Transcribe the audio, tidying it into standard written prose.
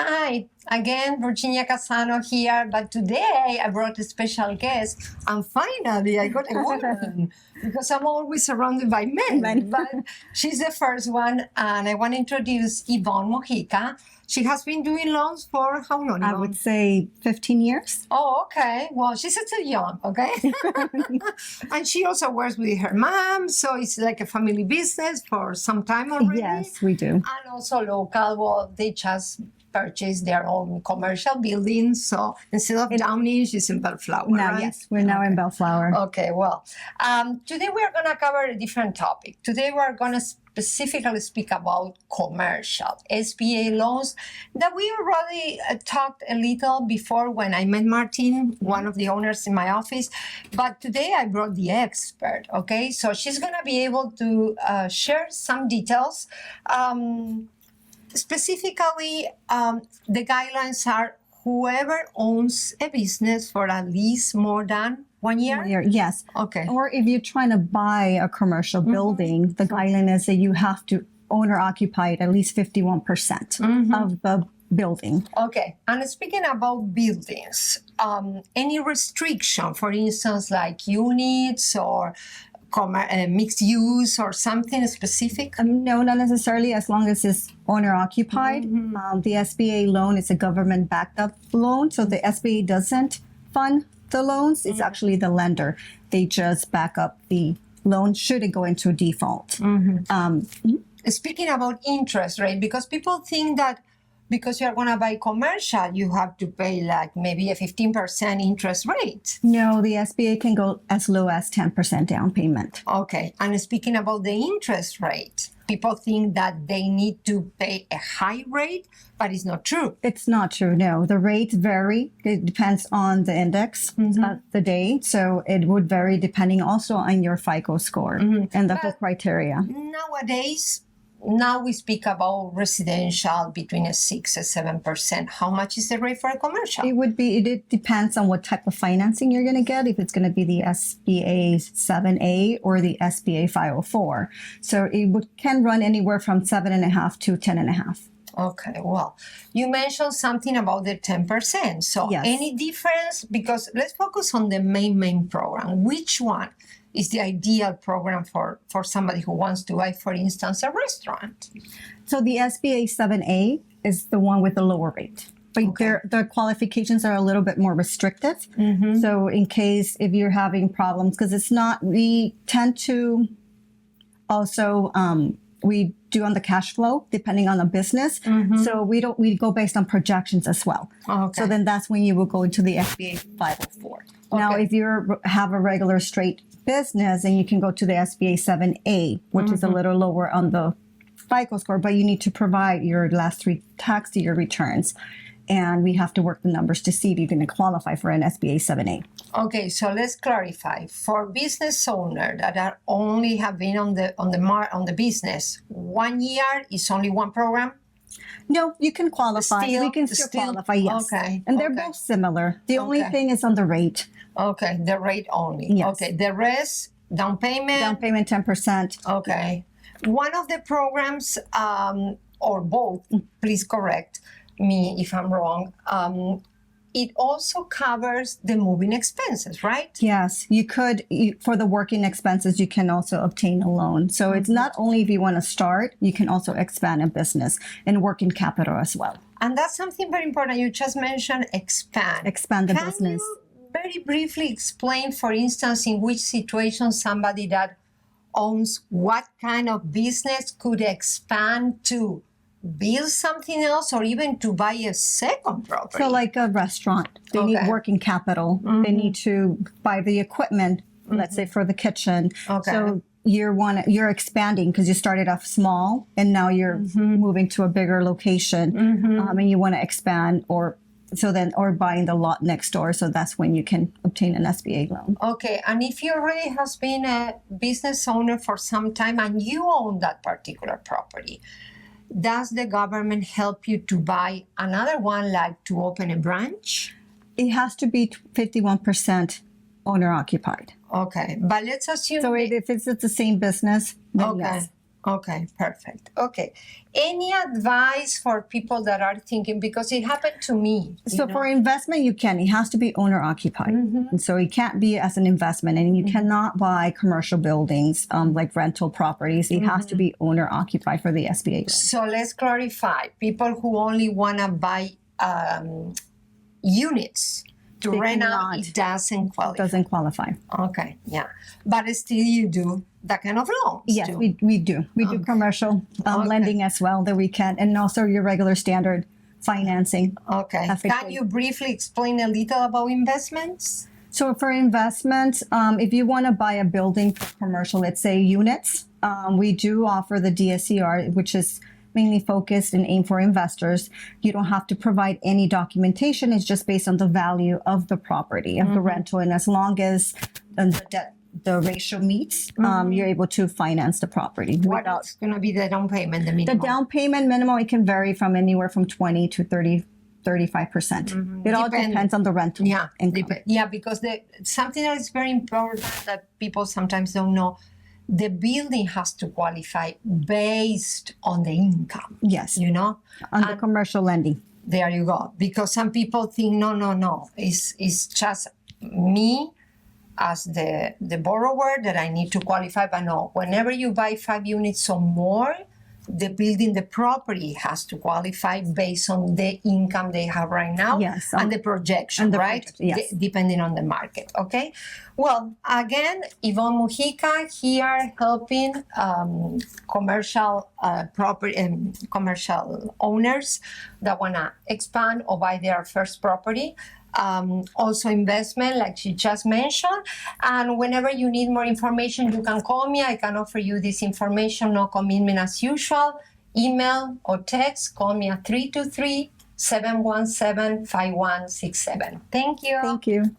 Hi, again, Virginia Cassano here, but today I brought a special guest, and finally I got a woman, because I'm always surrounded by men, but she's the first one, and I want to introduce Yvonne Mojica. She has been doing loans for how long? I would say 15 years. Oh, okay. Well, she's still young, okay? And she also works with her mom, so it's like a family business for some time already. Yes, we do. And also local, well, they just purchase their own commercial buildings. So instead of Downey, she's in Bellflower, Now, right? yes, we're now in Bellflower. Okay, well, today we're going to cover a different topic. Today we're going to specifically speak about commercial SBA loans that we already talked a little before when I met Martin, one of the owners in my office. But today I brought the expert, okay? So she's going to be able to share some details. Specifically, the guidelines are whoever owns a business for at least more than 1 year? Yes. Okay. Or if you're trying to buy a commercial building, the guideline is that you have to own or occupy at least 51% of the building. Okay. And speaking about buildings, any restriction, for instance, like units or mixed use or something specific? No, not necessarily, as long as it's owner occupied. The SBA loan is a government backed up loan, so the SBA doesn't fund the loans. It's actually the lender. They just back up the loan should it go into default. Speaking about interest rate, because people think that because you're going to buy commercial, you have to pay like maybe a 15% interest rate. No, the SBA can go as low as 10% down payment. Okay. And speaking about the interest rate, people think that they need to pay a high rate, but it's not true. It's not true, no. The rates vary. It depends on the index of the day. So it would vary depending also on your FICO score and the whole criteria. Nowadays, now we speak about residential between a 6 and 7%. How much is the rate for a commercial? It depends on what type of financing you're going to get, if it's going to be the SBA 7A or the SBA 504. So it can run anywhere from 7.5 to 10.5. Okay, well, you mentioned something about the 10%. So Yes. Any difference? Because let's focus on the main program. Which one is the ideal program for somebody who wants to buy, for instance, a restaurant? So the SBA 7A is the one with the lower rate. But their qualifications are a little bit more restrictive. So in case if you're having problems, because it's not, we tend to also, we do on the cash flow depending on the business. So we go based on projections as well. Okay. So then that's when you will go into the SBA 504. Now, if you have a regular straight business, then you can go to the SBA 7A, which is a little lower on the FICO score, but you need to provide your last 3 tax year returns. And we have to work the numbers to see if you're going to qualify for an SBA 7A. Okay, so let's clarify. For business owners that are only have been on the business 1 year, is only one program? No, you can qualify. We can still qualify, yes. Okay. And they're both similar. The only thing is on the rate. Okay, the rate only. Yes. Okay, the rest, down payment? Down payment 10%. Okay. One of the programs, or both, please correct me if I'm wrong, it also covers the moving expenses, right? Yes, you could, for the working expenses, you can also obtain a loan. So it's not only if you want to start, you can also expand a business and working capital as well. And that's something very important. You just mentioned expand. Expand the business. Can you very briefly explain, for instance, in which situation somebody that owns what kind of business could expand to build something else or even to buy a second property? So like a restaurant, they need working capital. They need to buy the equipment, let's say for the kitchen. So you're expanding because you started off small and now you're moving to a bigger location and you want to expand or buying the lot next door. So that's when you can obtain an SBA loan. Okay. And if you already has been a business owner for some time and you own that particular property, does the government help you to buy another one, like to open a branch? It has to be 51% owner occupied. Okay. But let's assume... So if it's the same business, then yes. Okay, perfect. Okay. Any advice for people that are thinking, because it happened to me. So for investment, you can. It has to be owner occupied. And so it can't be as an investment, and you cannot buy commercial buildings like rental properties. It has to be owner occupied for the SBA. So let's clarify. People who only want to buy units to rent out, it doesn't qualify. Doesn't qualify. Okay, yeah. But still you do that kind of loans. Yes, too. we do. We do commercial lending as well that we can, and also your regular standard financing. Okay. Can you briefly explain a little about investments? So for investments, if you want to buy a building for commercial, let's say units, we do offer the DSCR, which is mainly focused and aimed for investors. You don't have to provide any documentation. It's just based on the value of the property, of the rental. And as long as the ratio meets, you're able to finance the property. What's going to be the down payment, the minimum? The down payment minimum, it can vary from anywhere from 20 to 35%. It all depends on the rental income. Yeah, because something that is very important that people sometimes don't know, the building has to qualify based on the income. Yes. You know? On the commercial lending. There you go. Because some people think, no. It's just me as the borrower that I need to qualify. But no, whenever you buy 5 units or more, the building, the property has to qualify based on the income they have right now. Yes. And the projection, right? Yes. Depending on the market, okay? Well, again, Yvonne Mojica here helping commercial property and commercial owners that want to expand or buy their first property. Also investment, like she just mentioned. And whenever you need more information, you can call me. I can offer you this information, no commitment as usual. Email or text, call me at 323-717-5167. Thank you. Thank you.